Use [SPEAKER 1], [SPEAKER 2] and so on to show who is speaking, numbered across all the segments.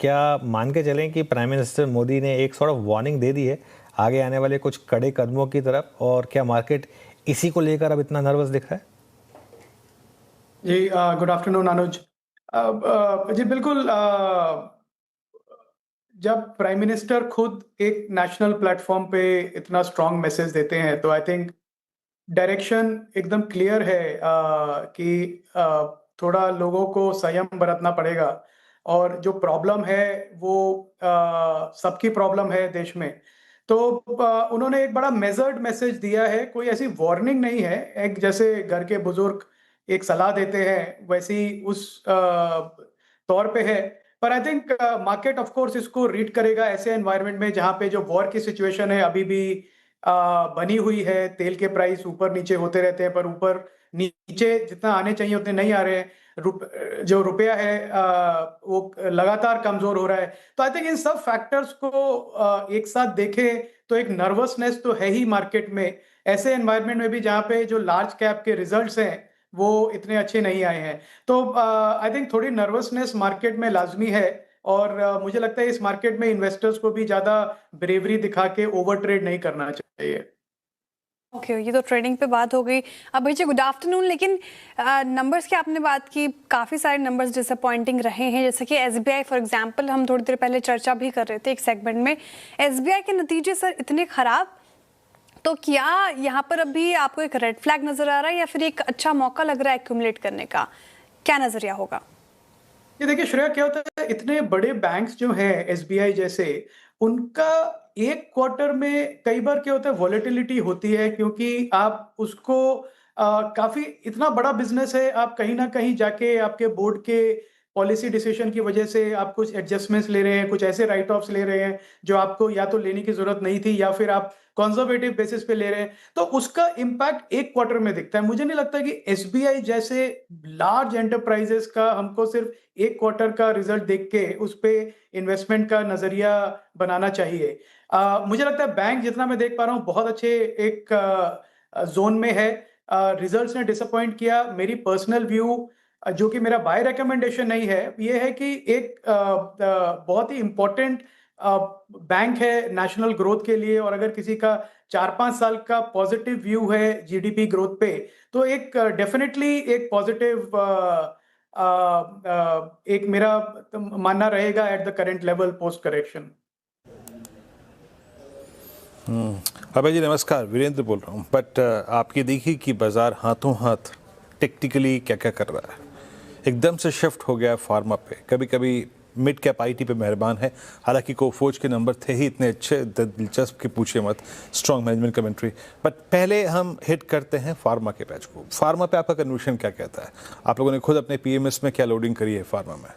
[SPEAKER 1] क्या मान के चलें कि प्राइम मिनिस्टर मोदी ने एक सॉर्ट ऑफ वार्निंग दे दी है आगे आने वाले कुछ कड़े कदमों की तरफ, और क्या मार्केट इसी को लेकर अब इतना नर्वस दिख रहा है?
[SPEAKER 2] जी गुड आफ्टरनून अनुज। जी बिल्कुल। जब प्राइम मिनिस्टर खुद एक नेशनल प्लेटफॉर्म पे इतना स्ट्रांग मैसेज देते हैं तो आई थिंक डायरेक्शन एकदम क्लियर है कि थोड़ा लोगों को संयम बरतना पड़ेगा। और जो प्रॉब्लम है वो सबकी प्रॉब्लम है देश में। तो उन्होंने एक बड़ा मेजर्ड मैसेज दिया है, कोई ऐसी वार्निंग नहीं है। एक जैसे घर के बुजुर्ग एक सलाह देते हैं वैसी उस तौर पे है। पर I think market of course इसको रीड करेगा ऐसे एनवायरनमेंट में जहां पे जो वॉर की सिचुएशन है अभी भी बनी हुई है। तेल के प्राइस ऊपर नीचे होते रहते हैं, पर ऊपर नीचे जितना आने चाहिए उतने नहीं आ रहे हैं। जो रुपया है वो लगातार कमजोर हो रहा है। तो आई थिंक इन सब फैक्टर्स को एक साथ देखें तो एक नर्वसनेस तो है ही मार्केट में, ऐसे एनवायरनमेंट में भी जहां पे जो लार्ज कैप के रिजल्ट्स हैं वो इतने अच्छे नहीं आए हैं। तो आई थिंक थोड़ी नर्वसनेस मार्केट में लाजमी है। और मुझे लगता है इस मार्केट में इन्वेस्टर्स को भी ज्यादा ब्रेवरी दिखा के ओवर ट्रेड नहीं करना चाहिए।
[SPEAKER 3] ओके ये तो ट्रेडिंग पे बात हो गई। अब भैया गुड आफ्टरनून। लेकिन नंबर्स की आपने बात की, काफ़ी सारे नंबर्स डिसअपॉइंटिंग रहे हैं, जैसे कि एसबीआई फॉर एग्जांपल हम थोड़ी देर पहले चर्चा भी कर रहे थे एक सेगमेंट में। एसबीआई के नतीजे सर इतने ख़राब, तो क्या यहाँ पर अभी आपको एक रेड फ्लैग नज़र आ रहा है या फिर एक अच्छा मौका लग रहा है एक्यूमुलेट करने का? क्या नज़रिया होगा?
[SPEAKER 2] ये देखिए श्रेया, क्या होता है इतने बड़े बैंक्स जो हैं एसबीआई जैसे, उनका एक क्वार्टर में कई बार क्या होता है वॉलेटिलिटी होती है, क्योंकि आप उसको काफी इतना बड़ा बिजनेस है, आप कहीं ना कहीं जाके आपके बोर्ड के पॉलिसी डिसीजन की वजह से आप कुछ एडजस्टमेंट्स ले रहे हैं, कुछ ऐसे राइट ऑफ्स ले रहे हैं जो आपको या तो लेने की जरूरत नहीं थी या फिर आप कंजर्वेटिव बेसिस पे ले रहे हैं। तो उसका इम्पैक्ट एक क्वार्टर में दिखता है। मुझे नहीं लगता कि एसबीआई जैसे लार्ज एंटरप्राइजेस का हमको सिर्फ एक क्वार्टर का रिजल्ट देख के उस पे इन्वेस्टमेंट का नजरिया बनाना चाहिए। मुझे लगता है बैंक जितना मैं देख पा रहा हूँ बहुत अच्छे एक जोन में है। रिजल्ट्स ने डिसअपॉइंट किया। मेरी पर्सनल व्यू जो कि मेरा बाय रिकमेंडेशन नहीं है, ये है कि एक बहुत ही इंपॉर्टेंट बैंक है नेशनल ग्रोथ के लिए, और अगर किसी का 4-5 साल का पॉजिटिव व्यू है जीडीपी ग्रोथ पे, तो एक डेफिनेटली एक पॉजिटिव एक मेरा मानना रहेगा at the current level post correction.
[SPEAKER 4] Abhay ji नमस्कार, वीरेंद्र बोल रहा हूँ। बट आपकी देखिए कि बाजार हाथों हाथ टेक्निकली क्या क्या कर रहा है। एकदम से शिफ्ट हो गया फार्मा पे, कभी कभी मिड कैप आईटी पे मेहरबान है। हालांकि कोफोज के नंबर थे ही इतने अच्छे, दिलचस्प की पूछे मत, स्ट्रॉन्ग मैनेजमेंट कमेंट्री। बट पहले हम हिट करते हैं फार्मा के पैच को। फार्मा पे आपका कन्विक्शन क्या कहता है? आप लोगों ने खुद अपने पीएमएस में क्या लोडिंग करी है फार्मा में?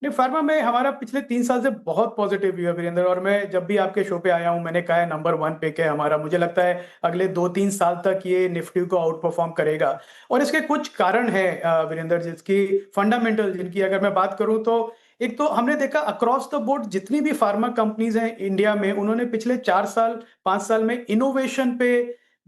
[SPEAKER 2] नहीं, फार्मा में हमारा पिछले 3 साल से बहुत पॉजिटिव व्यू है वीरेंद्र, और मैं जब भी आपके शो पे आया हूं मैंने कहा है नंबर 1 पिक है हमारा। मुझे लगता है अगले 2-3 साल तक ये निफ्टी को आउट परफॉर्म करेगा। और इसके कुछ कारण है वीरेंद्र, जिसकी फंडामेंटल जिनकी अगर मैं बात करूं तो एक तो हमने देखा अक्रॉस द बोर्ड जितनी भी फार्मा कंपनीज हैं इंडिया में, उन्होंने पिछले 4-5 साल में इनोवेशन पे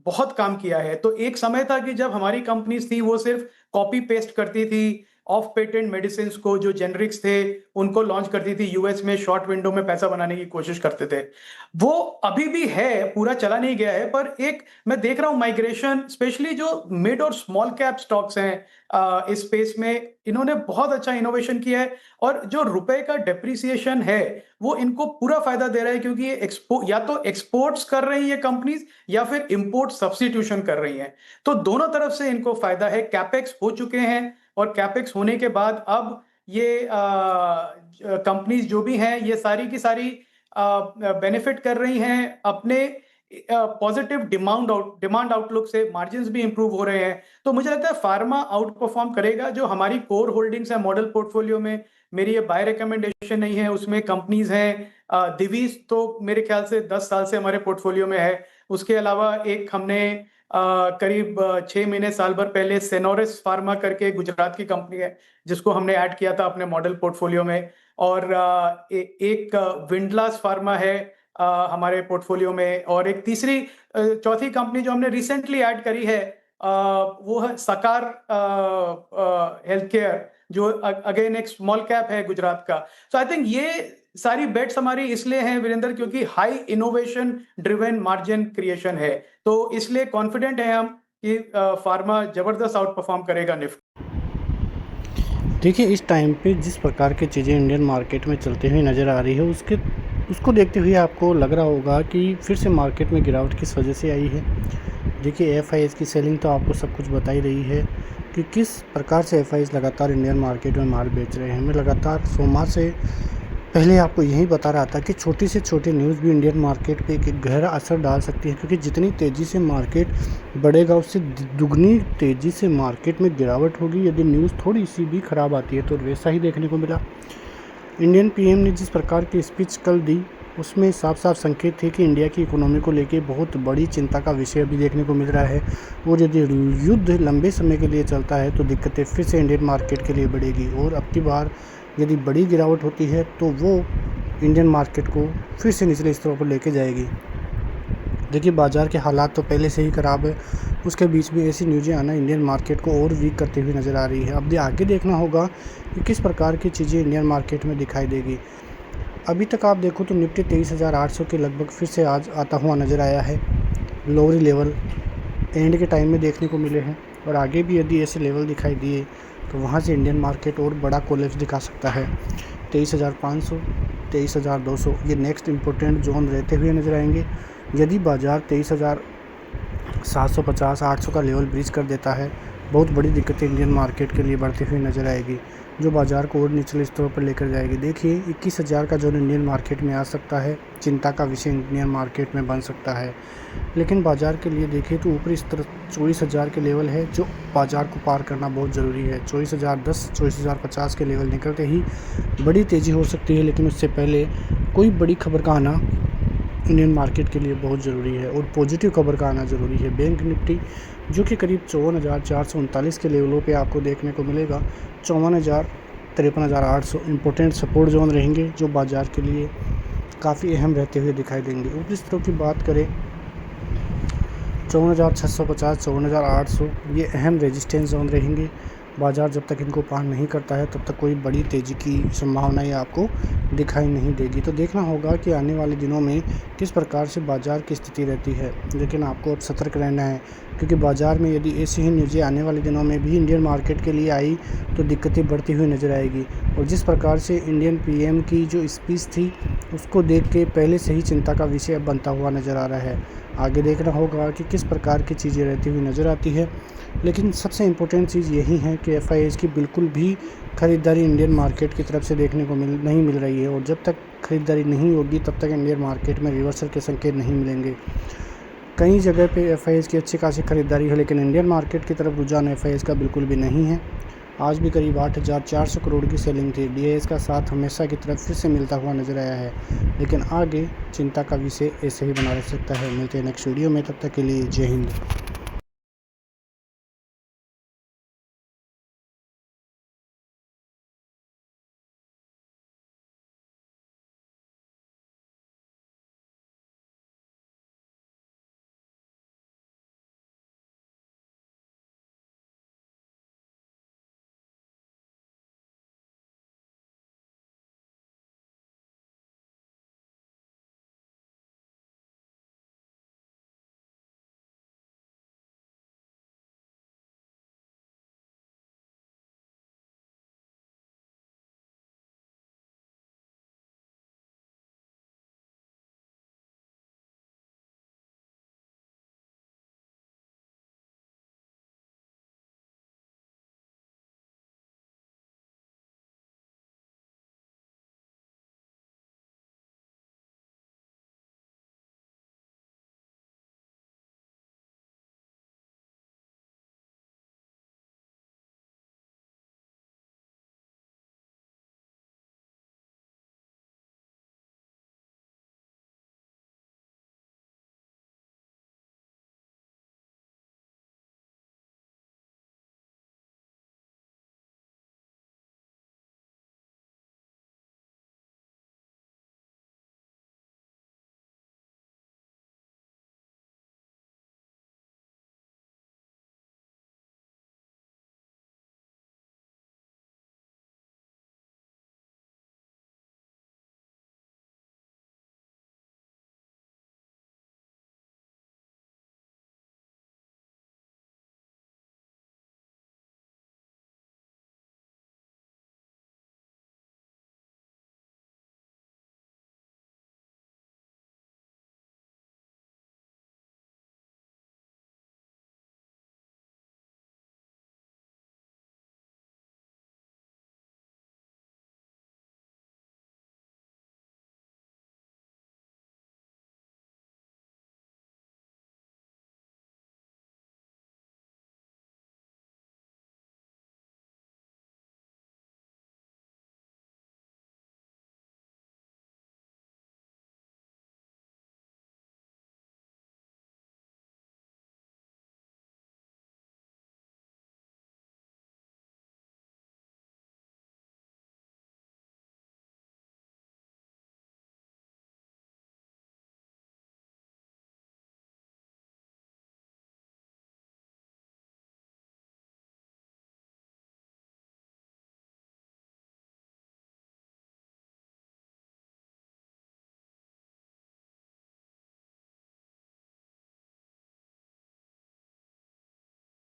[SPEAKER 2] बहुत काम किया है। तो एक समय था कि जब हमारी कंपनीज थी वो सिर्फ कॉपी पेस्ट करती थी ऑफ पेटेंट मेडिसिन को, जो जेनरिक्स थे उनको लॉन्च करती थी यूएस में, शॉर्ट विंडो में पैसा बनाने की कोशिश करते थे। वो अभी भी है, पूरा चला नहीं गया है, पर एक मैं देख रहा हूं माइग्रेशन, स्पेशली जो मिड और स्मॉल कैप स्टॉक्स हैं इस स्पेस में, इन्होंने बहुत अच्छा इनोवेशन किया है। और जो रुपए का डेप्रिसिएशन है वो इनको पूरा फायदा दे रहा है, क्योंकि ये या तो एक्सपोर्ट्स कर रही है कंपनीज या फिर इंपोर्ट सब्स्टिट्यूशन कर रही हैं। तो दोनों तरफ से इनको फायदा है। कैपेक्स हो चुके हैं, और कैपेक्स होने के बाद अब ये कंपनीज जो भी हैं ये सारी की सारी बेनिफिट कर रही हैं अपने पॉजिटिव डिमांड आउटलुक से। मार्जिन्स भी इंप्रूव हो रहे हैं। तो मुझे लगता है फार्मा आउट परफॉर्म करेगा। जो हमारी कोर होल्डिंग्स है मॉडल पोर्टफोलियो में, मेरी ये बाय रिकमेंडेशन नहीं है, उसमें कंपनीज हैं दिवीज तो मेरे ख्याल से 10 साल से हमारे पोर्टफोलियो में है। उसके अलावा एक हमने करीब 6 महीने साल भर पहले सेनोरिस फार्मा करके गुजरात की कंपनी है जिसको हमने ऐड किया था अपने मॉडल पोर्टफोलियो में। और एक विंडलास फार्मा है हमारे पोर्टफोलियो में। और एक तीसरी चौथी कंपनी जो हमने रिसेंटली ऐड करी है वो है सकार हेल्थ केयर, जो अगेन एक स्मॉल कैप है गुजरात का। सो आई थिंक ये सारी बेट्स हमारी इसलिए हैं वीरेंद्र, क्योंकि high innovation driven margin creation है, तो इसलिए कॉन्फिडेंट है हम कि फार्मा जबरदस्त आउट परफॉर्म करेगा निफ्टी।
[SPEAKER 5] देखिए, इस टाइम पे जिस प्रकार की चीज़ें इंडियन मार्केट में चलती हुई नज़र आ रही है, उसको देखते हुए आपको लग रहा होगा कि फिर से मार्केट में गिरावट किस वजह से आई है। देखिए, एफआईएस की सेलिंग तो आपको सब कुछ बता ही रही है कि किस प्रकार से एफआईएस लगातार इंडियन मार्केट में माल बेच रहे हैं। मैं लगातार सोमवार से पहले आपको यही बता रहा था कि छोटी से छोटी न्यूज़ भी इंडियन मार्केट पे एक गहरा असर डाल सकती है, क्योंकि जितनी तेज़ी से मार्केट बढ़ेगा उससे दुगनी तेज़ी से मार्केट में गिरावट होगी यदि न्यूज़ थोड़ी सी भी ख़राब आती है। तो वैसा ही देखने को मिला। इंडियन पीएम ने जिस प्रकार की स्पीच कल दी उसमें साफ साफ संकेत थे कि इंडिया की इकोनॉमी को लेकर बहुत बड़ी चिंता का विषय अभी देखने को मिल रहा है, और यदि युद्ध लंबे समय के लिए चलता है तो दिक्कतें फिर से इंडियन मार्केट के लिए बढ़ेगी, और अब की बार यदि बड़ी गिरावट होती है तो वो इंडियन मार्केट को फिर से निचले स्तरों पर लेके जाएगी। देखिए, बाज़ार के हालात तो पहले से ही ख़राब है, उसके बीच में ऐसी न्यूज़ें आना इंडियन मार्केट को और वीक करते हुए नज़र आ रही है। अब आगे देखना होगा कि किस प्रकार की चीज़ें इंडियन मार्केट में दिखाई देगी। अभी तक आप देखो तो निफ्टी 23,800 के लगभग फिर से आज आता हुआ नज़र आया है। लोअर लेवल एंड के टाइम में देखने को मिले हैं, और आगे भी यदि ऐसे लेवल दिखाई दिए तो वहाँ से इंडियन मार्केट और बड़ा कोलैप्स दिखा सकता है। 23,500, 23,200 ये नेक्स्ट इम्पोर्टेंट जोन रहते हुए नज़र आएंगे। यदि बाज़ार 23,750, 800 का लेवल ब्रीच कर देता है, बहुत बड़ी दिक्कतें इंडियन मार्केट के लिए बढ़ती हुई नज़र आएगी, जो बाज़ार को और निचले स्तरों पर लेकर जाएगी। देखिए, 21,000 का जोन इंडियन मार्केट में आ सकता है, चिंता का विषय इंडियन मार्केट में बन सकता है। लेकिन बाज़ार के लिए देखिए तो ऊपरी स्तर 24,000 के लेवल है, जो बाज़ार को पार करना बहुत ज़रूरी है। 24,010, 24,050 के लेवल निकलते ही बड़ी तेज़ी हो सकती है, लेकिन उससे पहले कोई बड़ी खबर का आना इंडियन मार्केट के लिए बहुत ज़रूरी है, और पॉजिटिव खबर का आना ज़रूरी है। बैंक निफ्टी जो कि करीब 54,439 के लेवलों पे आपको देखने को मिलेगा। 54,000, 53,800 इम्पोर्टेंट सपोर्ट जोन रहेंगे, जो बाज़ार के लिए काफ़ी अहम रहते हुए दिखाई देंगे। ऊपरी स्तरों की बात करें 54,650, 54,800 ये अहम रेजिस्टेंस जोन रहेंगे। बाज़ार जब तक इनको पार नहीं करता है तब तक कोई बड़ी तेज़ी की संभावनाएं आपको दिखाई नहीं देगी। तो देखना होगा कि आने वाले दिनों में किस प्रकार से बाज़ार की स्थिति रहती है, लेकिन आपको अब सतर्क रहना है, क्योंकि बाज़ार में यदि ऐसी ही न्यूज़ें आने वाले दिनों में भी इंडियन मार्केट के लिए आई तो दिक्कतें बढ़ती हुई नज़र आएगी। और जिस प्रकार से इंडियन पीएम की जो स्पीच थी उसको देख के पहले से ही चिंता का विषय अब बनता हुआ नज़र आ रहा है। आगे देखना होगा कि किस प्रकार की चीज़ें रहती हुई नज़र आती है, लेकिन सबसे इम्पोर्टेंट चीज़ यही है कि एफआईएस की बिल्कुल भी ख़रीदारी इंडियन मार्केट की तरफ से देखने को नहीं मिल रही है, और जब तक ख़रीदारी नहीं होगी तब तक इंडियन मार्केट में रिवर्सल के संकेत नहीं मिलेंगे। कई जगह पे एफआईएस की अच्छी खासी ख़रीदारी है, लेकिन इंडियन मार्केट की तरफ रुझान एफआईएस का बिल्कुल भी नहीं है। आज भी करीब 8,400 करोड़ की सेलिंग थी। डीआईएस का साथ हमेशा की तरफ फिर से मिलता हुआ नज़र आया है, लेकिन आगे चिंता का विषय ऐसे ही बना रह सकता है। मिलते हैं नेक्स्ट वीडियो में, तब तक के लिए जय हिंद।